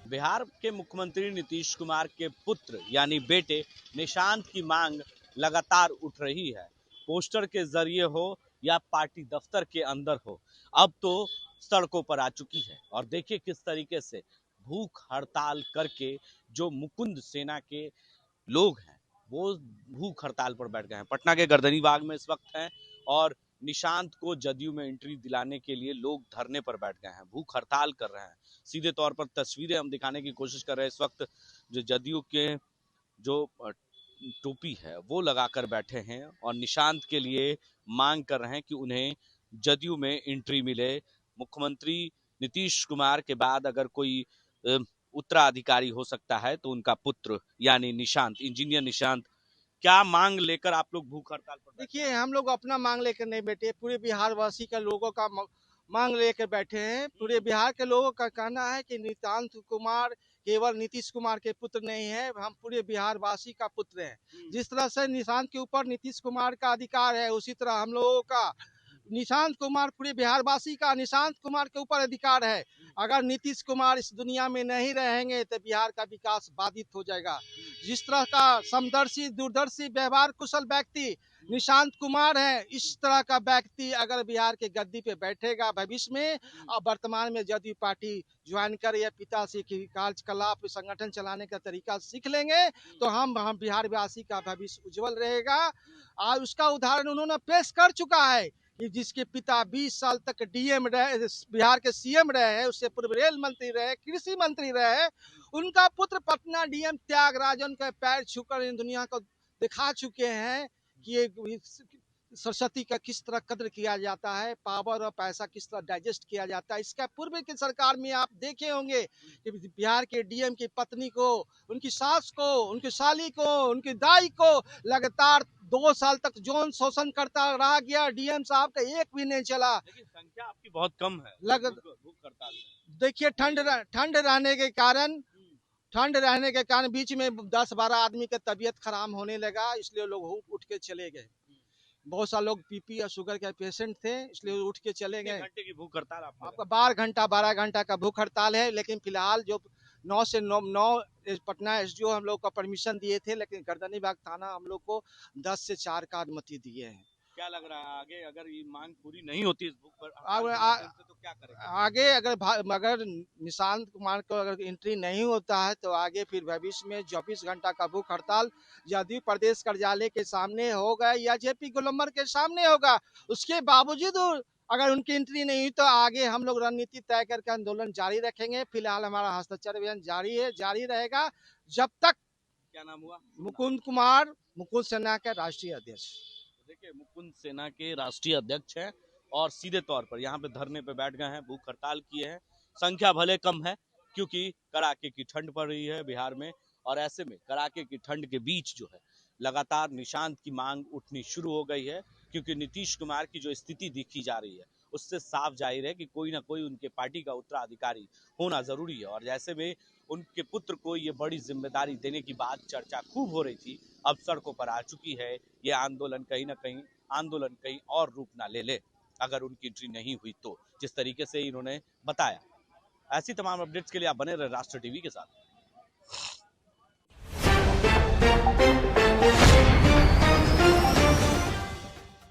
बिहार के मुख्यमंत्री नीतीश कुमार के पुत्र यानी बेटे निशांत की मांग लगातार उठ रही है। पोस्टर के जरिए हो या पार्टी दफ्तर के अंदर हो, अब तो सड़कों पर आ चुकी है। और देखिए किस तरीके से भूख हड़ताल करके जो मुकुंद सेना के लोग हैं वो भूख हड़ताल पर बैठ गए हैं। पटना के गर्दनीबाग में इस वक्त हैं और निशांत को जदयू में एंट्री दिलाने के लिए लोग धरने पर बैठ गए हैं, भूख हड़ताल कर रहे हैं। सीधे तौर पर तस्वीरें हम दिखाने की कोशिश कर रहे हैं। इस वक्त जो जदयू के जो टोपी है वो लगाकर बैठे हैं और निशांत के लिए मांग कर रहे हैं कि उन्हें जदयू में एंट्री मिले। मुख्यमंत्री नीतीश कुमार के बाद अगर कोई उत्तराधिकारी हो सकता है तो उनका पुत्र यानी निशांत, इंजीनियर निशांत। क्या मांग लेकर आप लोग भूख हड़ताल पर? देखिए, हम लोग अपना मांग लेकर नहीं बैठे, पूरे बिहार वासी का लोगों का मांग लेकर बैठे हैं। पूरे बिहार के लोगों का कहना है कि निशांत कुमार केवल नीतीश कुमार के पुत्र नहीं है, हम पूरे बिहार वासी का पुत्र हैं। जिस तरह से निशांत के ऊपर नीतीश कुमार का अधिकार है, उसी तरह हम लोगों का निशांत कुमार पूरे बिहार वासी का निशांत कुमार के ऊपर अधिकार है। अगर नीतीश कुमार इस दुनिया में नहीं रहेंगे तो बिहार का विकास बाधित हो जाएगा। जिस तरह का समदर्शी, दूरदर्शी, व्यवहार कुशल व्यक्ति निशांत कुमार है, इस तरह का व्यक्ति अगर बिहार के गद्दी पे बैठेगा भविष्य में और वर्तमान में जदयू पार्टी ज्वाइन कर या पिता से कार्यकलाप संगठन चलाने का तरीका सीख लेंगे तो हम बिहार वासी का भविष्य उज्जवल रहेगा। और उसका उदाहरण उन्होंने पेश कर चुका है कि जिसके पिता 20 साल तक डीएम रहे, बिहार के सीएम रहे हैं, उससे पूर्व रेल मंत्री रहे, कृषि मंत्री रहे, उनका पुत्र पटना डीएम त्यागराजन के पैर छूकर इन दुनिया को दिखा चुके हैं कि सरस्वती का किस तरह कद्र किया जाता है, पावर और पैसा किस तरह डाइजेस्ट किया जाता है। इसका पूर्व की सरकार में आप देखे होंगे कि बिहार के डीएम की पत्नी को, उनकी सास को, उनकी साली को, उनकी दाई को लगातार 2 साल तक यौन शोषण करता रहा गया। डीएम साहब का एक भी नहीं चला। लेकिन संख्या आपकी बहुत कम है भूख हड़ताल में। देखिए, ठंड रहने के कारण बीच में 10-12 आदमी का तबीयत खराब होने लगा, इसलिए लोग उठ के चले गए। बहुत सारे लोग बीपी या शुगर के पेशेंट थे, इसलिए उठ के चले गए। घंटे की भूख हड़ताल आपका 12 घंटा का भूख हड़ताल है। लेकिन फिलहाल जो 9 से 9 पटना एसडीओ हम लोग को परमिशन दिए थे, लेकिन गर्दनीबाग थाना हम लोग को 10 से 4 का अनुमति दिए हैं। क्या लग रहा है आगे अगर ये मांग पूरी नहीं होती इस भूख पर तो क्या करेंगे? आगे अगर निशांत कुमार को अगर एंट्री नहीं होता है तो आगे फिर भविष्य में 24 घंटा का भूख हड़ताल जदयू प्रदेश कार्यालय के सामने होगा या जेपी गोलंबर के सामने होगा। उसके बावजूद अगर उनकी एंट्री नहीं हुई तो आगे हम लोग रणनीति तय करके आंदोलन जारी रखेंगे। फिलहाल हमारा हस्ताक्षर अभियान जारी रहेगा जब तक। क्या नाम हुआ? मुकुंद सेना के राष्ट्रीय अध्यक्ष। देखिए, मुकुंद सेना के राष्ट्रीय अध्यक्ष हैं और सीधे तौर पर यहाँ पे धरने पे बैठ गए हैं, भूख हड़ताल किए हैं। संख्या भले कम है क्योंकि कड़ाके की ठंड पड़ रही है बिहार में, और ऐसे में कड़ाके की ठंड के बीच जो है लगातार निशांत की मांग उठनी शुरू हो गई है। क्योंकि नीतीश कुमार की जो स्थिति देखी जा रही है उससे साफ जाहिर है कि कोई ना कोई उनके पार्टी का उत्तराधिकारी होना जरूरी है। और जैसे में उनके पुत्र को ये बड़ी जिम्मेदारी देने की बात चर्चा खूब हो रही थी, अब सड़कों पर आ चुकी है। ये आंदोलन कहीं ना कहीं और रूप ना ले ले अगर उनकी एंट्री नहीं हुई तो, जिस तरीके से इन्होंने बताया। ऐसी तमाम अपडेट्स के लिए आप बने रहे राष्ट्र टीवी के साथ।